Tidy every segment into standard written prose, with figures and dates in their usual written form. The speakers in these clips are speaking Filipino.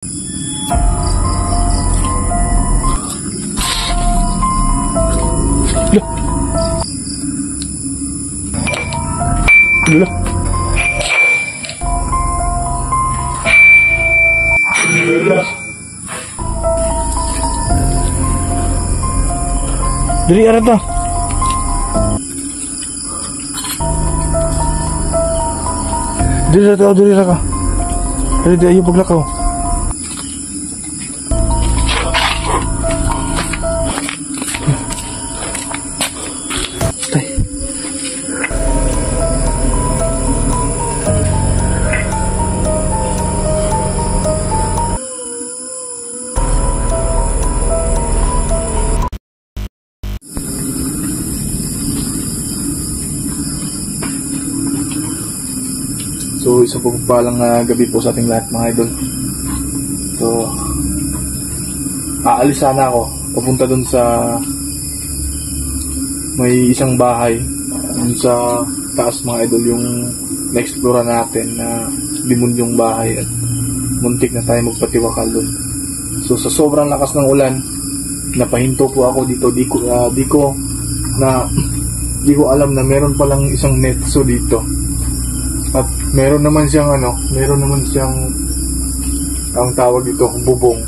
Loh. Diri ara ta. Diri ra ka. Diri ayo paglakaw. So, isang pagpapalang gabi po sa ating lahat mga idol. So, aalis sana ako. Papunta dun sa may isang bahay. Dun sa taas mga idol yung na-explore natin na limon yung bahay at muntik na tayo magpatiwakal dun. So, sa sobrang lakas ng ulan, napahinto po ako dito. Di ko alam na meron palang isang netso dito. At meron naman siyang ang tawag dito, bubong.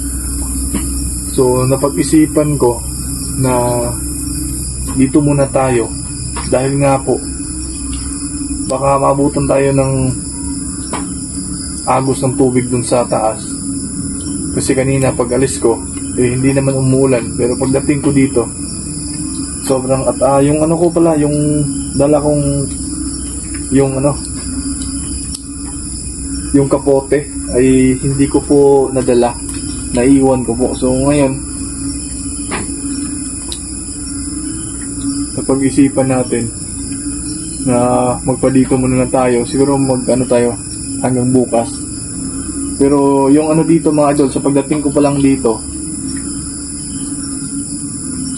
So napag-isipan ko na dito muna tayo dahil nga po baka maabutan tayo ng agos ng tubig dun sa taas. Kasi kanina pag alis ko hindi naman umuulan, pero pagdating ko dito sobrang at yung ano ko pala, yung dala kong yung kapote ay hindi ko po nadala, naiwan ko po. So ngayon napag-isipan natin na magpadito muna na tayo, siguro tayo hanggang bukas. Pero yung dito mga idol, sa pagdating ko pa lang dito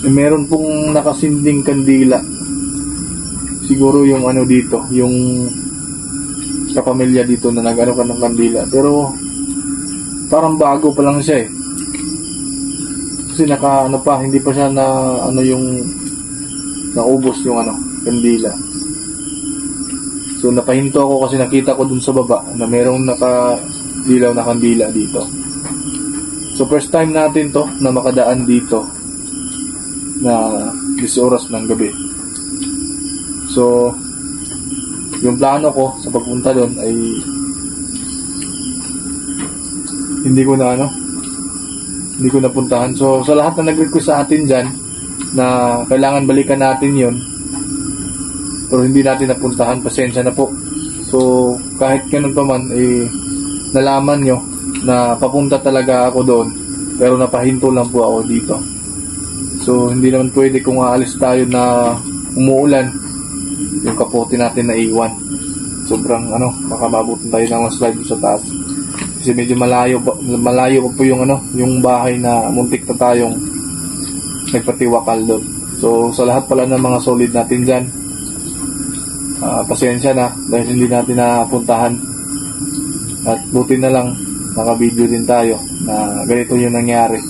meron pong nakasinding kandila, siguro yung dito, yung sa pamilya dito na nag-ano ka ng kandila, pero parang bago pa lang siya kasi hindi pa siya na yung naubos yung kandila. So napahinto ako kasi nakita ko dun sa baba na merong nakadilaw na kandila dito. So first time natin to na makadaan dito na 10 oras ng gabi. So yung plano ko sa pagpunta doon ay hindi ko napuntahan. So sa lahat na nag-request sa atin dyan na kailangan balikan natin yon pero hindi natin napuntahan, pasensya na po. So kahit ganun pa man nalaman nyo na papunta talaga ako doon, pero napahinto lang po ako dito. So hindi naman pwede kung aalis tayo na umuulan, yung kapote natin na iwan. Sobrang baka mabutin tayo ng slide sa taas. Kasi medyo malayo pa po yung yung bahay na muntik na tayong nagpatiwakal doon. So sa lahat pala ng mga solid natin dyan, pasensya na dahil hindi natin napuntahan. At buti na lang naka-video din tayo na ganito yung nangyari.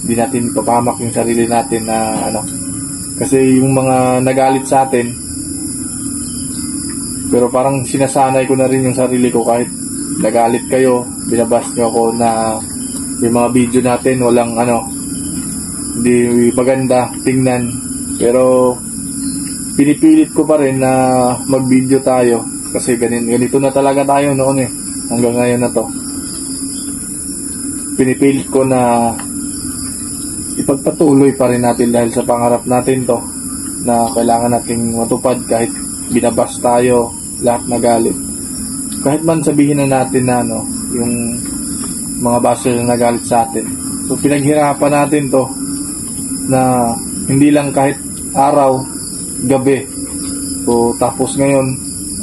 Hindi natin ipapahamak yung sarili natin na kasi yung mga nagalit sa atin, pero parang sinasanay ko na rin yung sarili ko, kahit nagalit kayo, binabas nyo ako na yung mga video natin walang hindi maganda tingnan, pero pinipilit ko pa rin na mag-video tayo kasi ganito na talaga tayo noon hanggang ngayon na to. Pinipilit ko na ipagpatuloy pa rin natin dahil sa pangarap natin to na kailangan nating matupad kahit binabas tayo, lahat nagalit. Kahit man sabihin na natin na yung mga baser na nagalit sa atin. So pinaghirapan natin to na hindi lang kahit araw, gabi. So tapos ngayon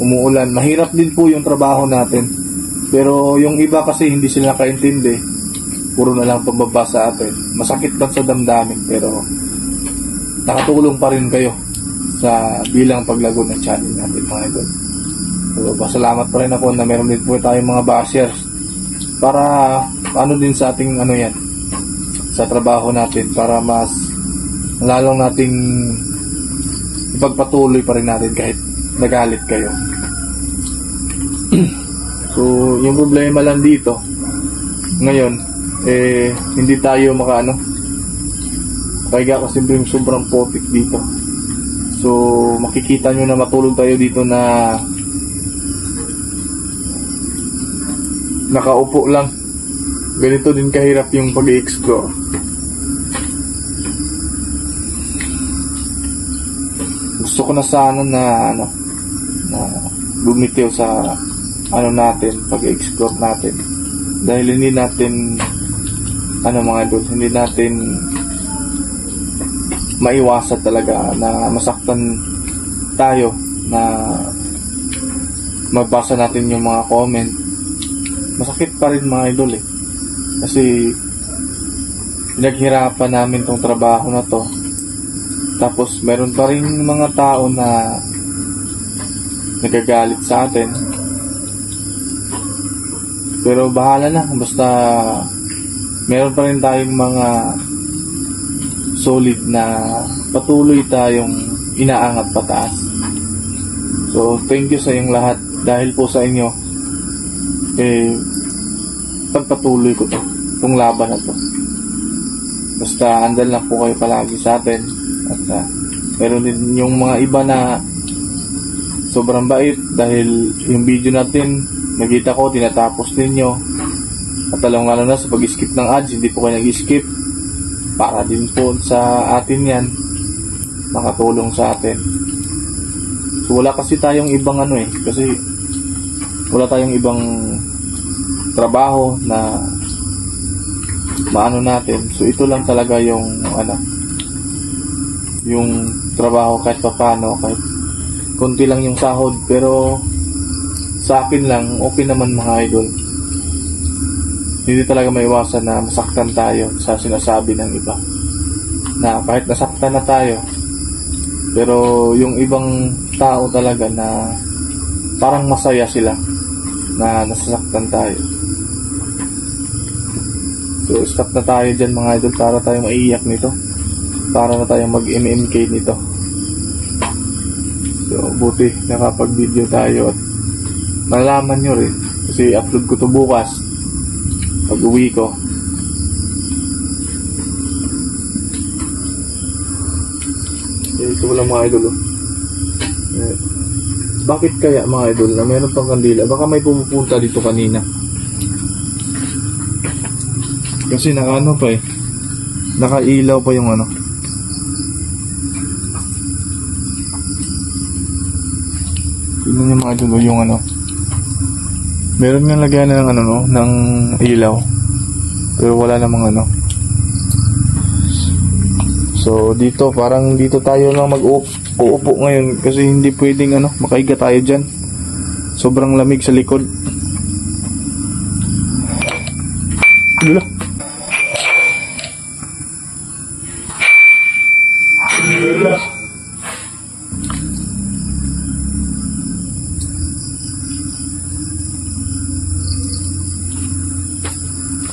umuulan. Mahirap din po yung trabaho natin. Pero yung iba kasi hindi sila nakaintindi. Puro na lang pambaba sa atin. Masakit lang sa damdamin, pero nakatulong pa rin kayo sa bilang paglago ng channel natin mga idol. So, pasalamat pa rin ako na meron din po tayong mga bashers para ano din sa ating ano yan, sa trabaho natin, para mas lalong nating ipagpatuloy pa rin natin kahit nagalit kayo. So yung problema lang dito ngayon, hindi tayo kaya kasi yung sobrang putik dito. So makikita nyo na matulog tayo dito na nakaupo lang. Ganito din kahirap yung pag-i-explore. Gusto ko na sana na bumitiw sa natin, pag-i-explore natin. Dahil hindi natin mga idol, hindi natin maiwasan talaga na masaktan tayo, na magbasa natin yung mga comment. Masakit pa rin mga idol kasi pinaghirapan namin tong trabaho na to, tapos meron pa rin mga tao na nagagalit sa atin. Pero bahala na, basta meron pa rin tayong mga solid na patuloy tayong inaangat pataas. So thank you sa inyong lahat, dahil po sa inyo pagpatuloy ko itong laban na to. Basta andal lang po kayo palagi sa atin. At meron din yung mga iba na sobrang bait, dahil yung video natin nakita ko tinatapos ninyo, at lalo na sa pag-skip ng ads, hindi po kayo nag-skip. Para din po sa atin yan, makatulong sa atin. So wala kasi tayong ibang kasi wala tayong ibang trabaho na maano natin. So ito lang talaga yung yung trabaho, kahit papano, kahit konti lang yung sahod, pero sa akin lang okay naman mga idol. Hindi talaga maiwasan na masaktan tayo sa sinasabi ng iba, na kahit nasaktan na tayo, pero yung ibang tao talaga na parang masaya sila na nasasaktan tayo. So stop na tayo dyan mga idol, para tayo maiiyak nito, para na tayo mag-MMK nito. So buti nakapag-video tayo, at malalaman nyo rin kasi upload ko to bukas pag uwi ko. Ito lang mga idol bakit kaya mga idol na meron pang kandila? Baka may pumupunta dito kanina, kasi nakailaw pa yung tignan nyo mga idol yung meron nga lagyan ng ng ilaw, pero wala namang So dito parang dito tayo lang mag-uupo ngayon, kasi hindi pwedeng makaiga tayo dyan, sobrang lamig sa likod.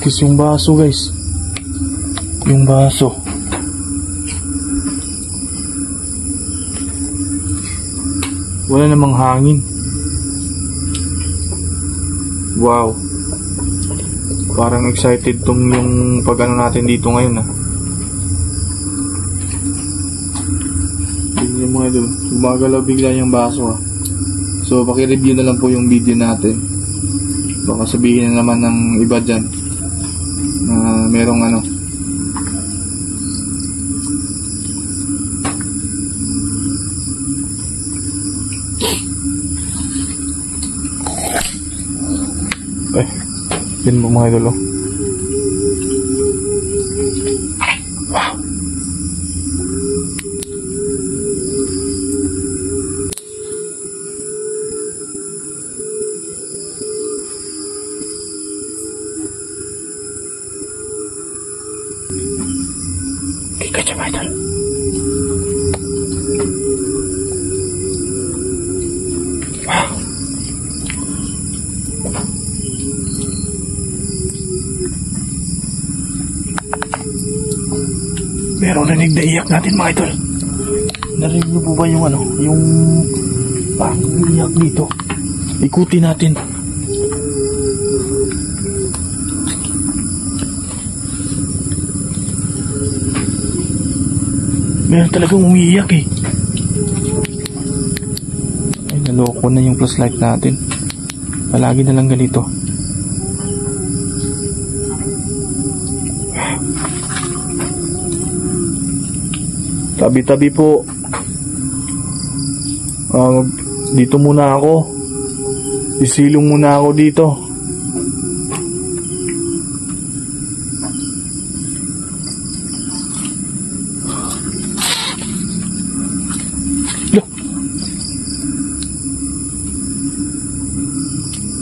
Kasi yung baso guys, yung baso wala namang hangin. Wow, parang excited tong yung pag natin dito ngayon Hindi mo nga doon, gumagalaw bigla yung baso So paki-review na lang po yung video natin, baka sabihin na naman ng iba dyan na merong yun mo mga idol Wow. Kaya mga idol, wow. Meron narinig na iyak natin mga idol. Narinig niyo po ba yung ano? Yung parang iyak dito. Ikutin natin. Meron talagang umiiyak eh. Ay, naloko na yung flashlight natin. Palagi na lang ganito. Tabi-tabi po. Dito muna ako. Isilong muna ako dito.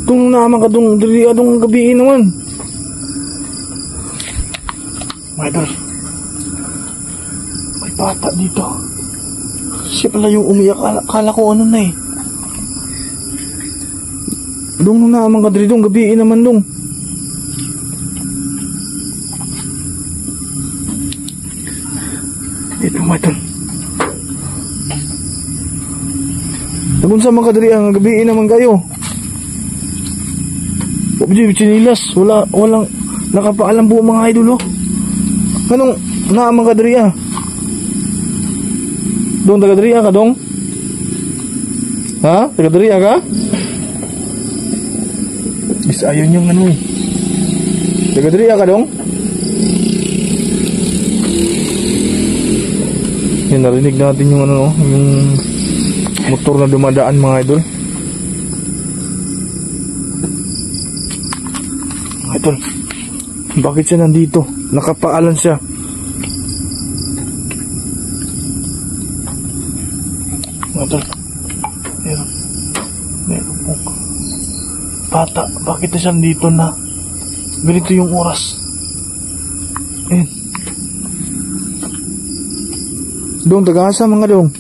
Itong naman ka dong gabi naman. My idol, may bata dito. Siya pala yung umiyak. Akala ko ano na eh. Dong naman ka dong gabi naman dong. Dito my idol. Nagunsa man ka ang gabi naman kayo. Hindi, chinilas. Walang nakapaalam po mga idol, oh. Anong naamang kadriya? Dong, tagadriya ka, dong? Ha? Tagadriya ka? Bis, ayun yung ano, eh. Tagadriya ka, dong? Yan, narinig natin yung ano, no? Yung motor na dumadaan mga idol. Idol, bakit siya nandito? Nakapaalan siya. Idol, meron pong bata. Bakit siya nandito na ganito yung oras? Ayan. Dong, taga-asa mga dong.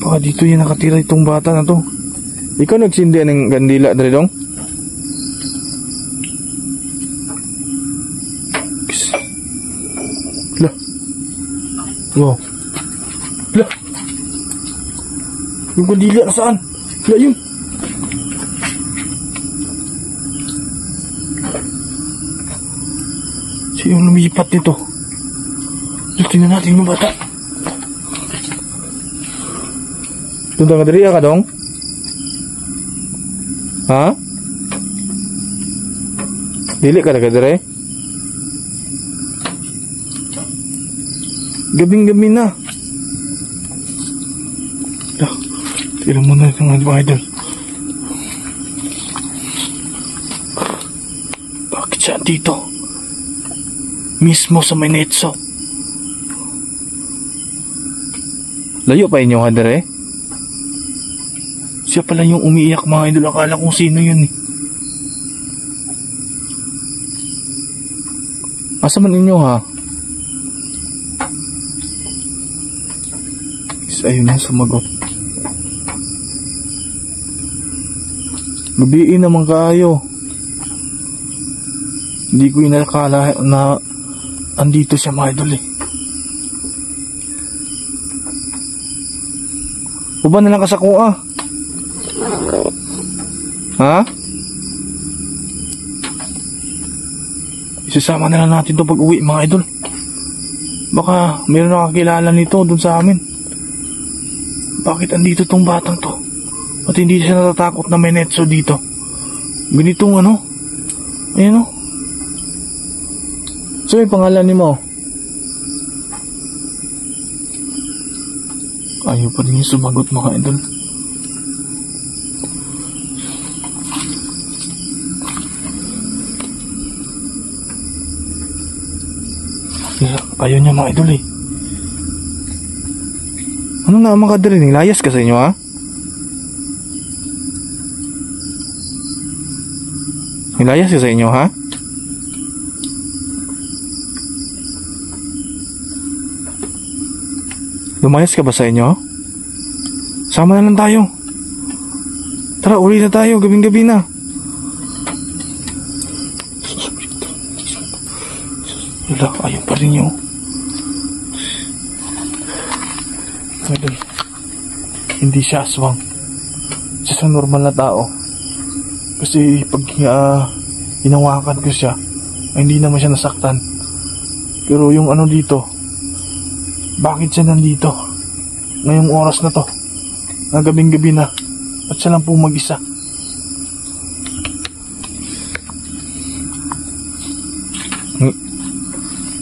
Baka dito yan nakatira itong bata na to. Ikaw nagsindi ng gandila dali dong? Lah. Wow. Lah. Yung gandila nasaan? Lah yun. Sino lumipat nito? Tingnan natin yung bata. Tuntang kadriya ka dong? Ha? Dili ka na kadre? Gabing-gabi na. Tira mo na itong mga idol. Bakit siya dito? Mismo sa may netso. Layo pa inyo kadre? Siya pala yung umiiyak mga idol. Akala kung sino yun eh. Asa man inyo ha? Ayun na sumagot. Gabiin naman kayo. Hindi ko inakala na andito siya mga idol eh. Uba na lang ka sa kuha. Ha? Isasama na lang natin ito pag uwi mga idol. Baka mayroon nakakilala nito dun sa amin. Bakit andito tong batang to? At hindi siya natatakot na may netso dito? Ganitong ano? Ayan o. So yung pangalan ni mo? Ayaw pa rin yung sumagot mga idol. Ayaw niya mga idol eh. Ano na mga kadrining? Layas ka sa inyo ha? Layas ka sa inyo ha? Lumayas ka ba sa inyo? Sama na lang tayo. Tara, uli na tayo. Gabing-gabi na. Wala, ayaw pa rin yun. Idol, hindi siya aswang. Siya sa normal na tao. Kasi pag hinawakan ko siya, ay hindi naman siya nasaktan. Pero yung ano dito, bakit siya nandito ngayong oras na to, na gabing-gabi na, at siya lang po mag-isa?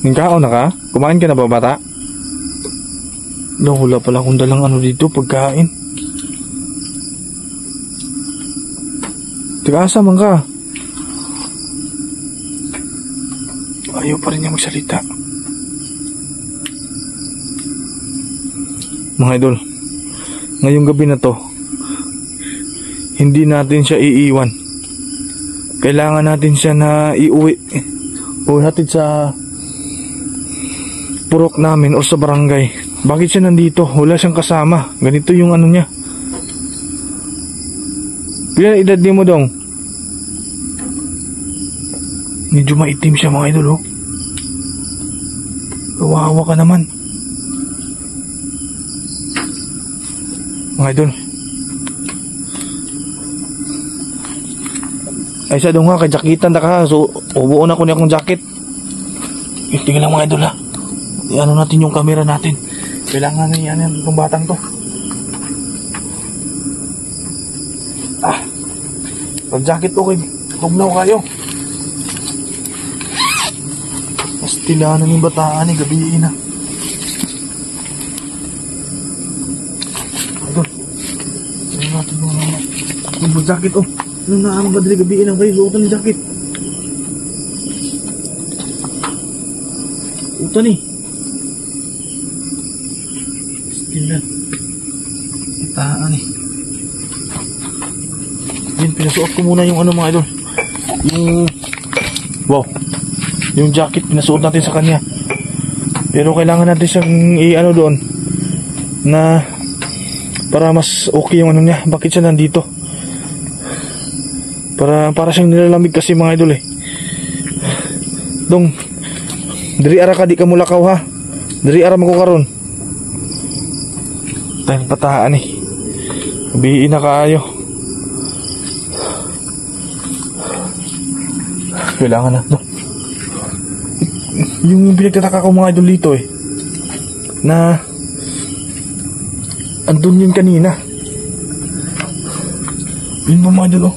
Nagkaon na ka? Kumain ka na ba, bata? No, wala pala akong dalang ano dito, pagkain. Teka, asa man ka? Ayaw pa rin niya magsalita. Mga idol, ngayong gabi na to, hindi natin siya iiwan. Kailangan natin siya na iuwi o hatid sa purok namin o sa barangay. Bakit siya nandito? Wala siyang kasama. Ganito yung ano niya. Pila edad niya mo, dong? Medyo maitim siya, mga idol, oh. Kawawa ka naman. Mga idol. Ay, sa dong nga, kay jakitan na ka. So, ubuon ako niya akong jacket. Tingnan lang, mga idol, ha. Ano natin yung camera natin. Kailangan na yan itong batang to. Pag-jacket okay. Tugnaw kayo. Pastilanan yung bataan eh. Gabiin na. Idol. Ano natin yung jacket, oh. Ano na ang badali gabiin na kayo. Suotan yung jacket. Suotan eh. Itaan eh. Yan, pinasuot ko muna yung ano, mga idol. Yung jacket pinasuot natin sa kanya. Pero kailangan natin siyang i-ano doon na para mas okay yung ano niya. Bakit siya nandito? Para siyang nilalamig kasi, mga idol, eh. Dong, diri ara ka, di ka mulakaw, ha. Diri ara mo ko karon. Tayong pataan eh. Bihin na kaayo. Kailangan na. No. Yung pinagtataka ko, mga idol, dito eh, na andun yun kanina. Yun ba, mga idol, oh.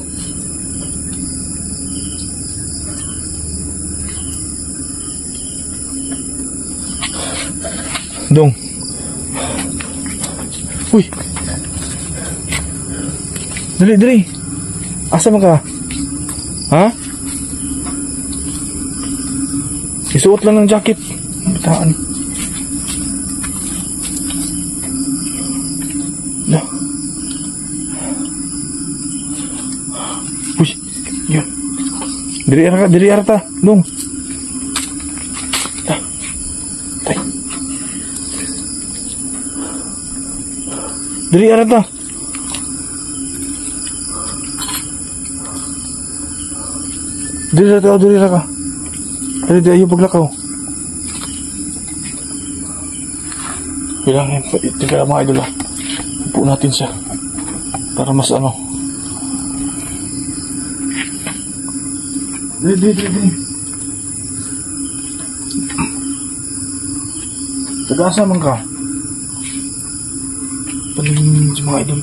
Dong. Uy. Dali. Asa man ka? Ha? Isuot lang ng jacket. Bataan. No. Uy. Yun. Diri arta. Dong. Diri arata. Diri raka. Diri ayo paglakaw. Kailangan tingnan mga idol. Upo natin siya para mas ano. Diri. Taga-asa man ka? Paling sa mga idol.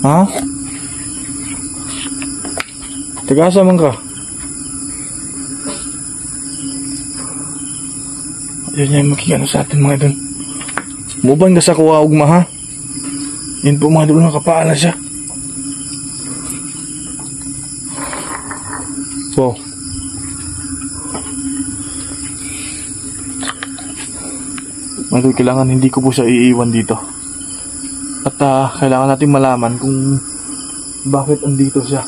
Ha? Taga-asa man ka? Ayun yan, makikano sa atin, mga idol. Muban ka sa kuwa ugma, ha? Yun po, mga idol, nakapaala siya. Wow. Mga idol, kailangan hindi ko po siya iiwan dito. At kailangan natin malaman kung bakit andito siya.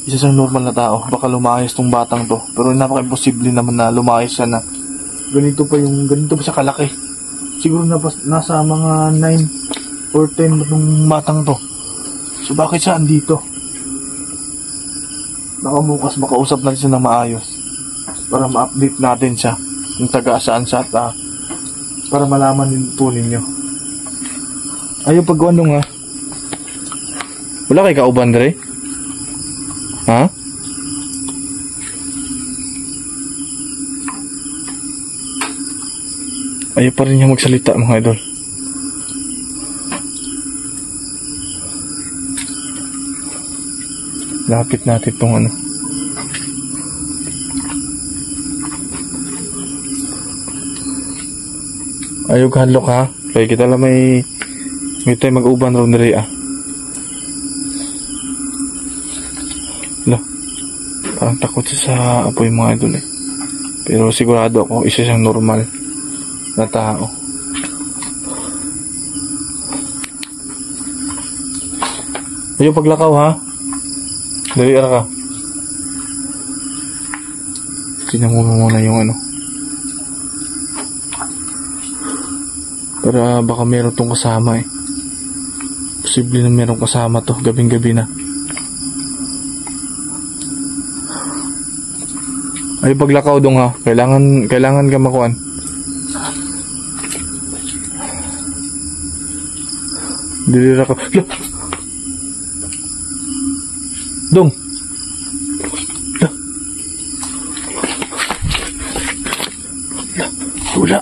Isa sa normal na tao, baka lumayas tong batang to. Pero napaka-imposible naman na lumayas siya na ganito pa siya kalaki. Siguro nasa mga 9 or 10 tong batang to. So bakit siya andito? Baka bukas makausap natin siya ng maayos. para ma-update natin siya kung taga saan siya at para malaman din po ninyo. Ayaw pagwanong ha. Wala kay kauban dre? Ha? Ayaw pa rin niya magsalita mga idol. Lapit natin itong ano. Ayaw hadlok ha. Kaya kita lang may tayo mag-uban ron nire Parang takot siya sa apoy mga idol eh. Pero sigurado ako isa siyang normal na tao. Ayaw paglakaw ha. Dali ara ka. Tingnan mo muna yung ano. Para baka meron tong kasama eh. Posible na meron kasama to. Gabing-gabi na. Ay paglakaw dong ha. Kailangan ka makuan. Dilira ka. Dong. Wala.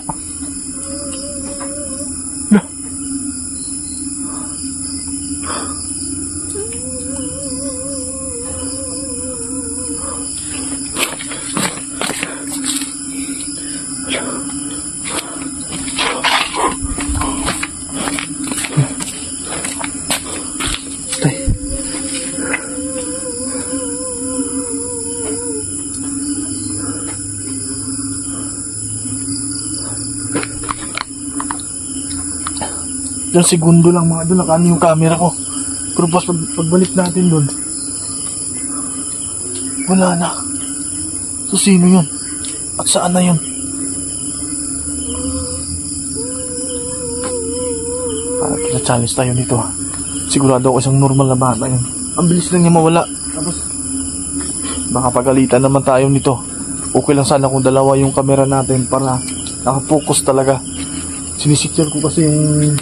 Ilang segundo lang mga doon, nakaano yung camera ko. Pero pas pagbalik natin doon, wala na. So sino yun? At saan na yun? Parang kina-challenge tayo nito ha. Sigurado ako isang normal na bata yun. Ang bilis lang niya mawala. Tapos baka pagalitan naman tayo nito. Okay lang sana kung dalawa yung camera natin para nakapokus talaga. Sinisicture ko kasi yung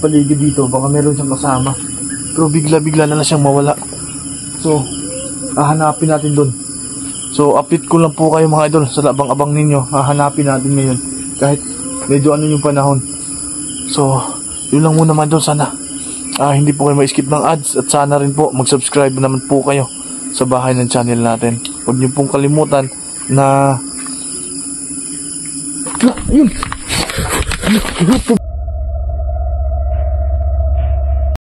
paligid dito, baka meron siyang kasama. Pero bigla-bigla na siyang mawala. So, hahanapin natin doon. So, update ko lang po kayo mga idol sa abang-abang ninyo. Hahanapin natin ngayon. Kahit medyo ano yung panahon. So, yun lang muna mga idol. Sana hindi po kayo ma-skip ng ads. At sana rin po mag-subscribe naman po kayo sa bahay ng channel natin. Huwag niyo pong kalimutan na... Ayun!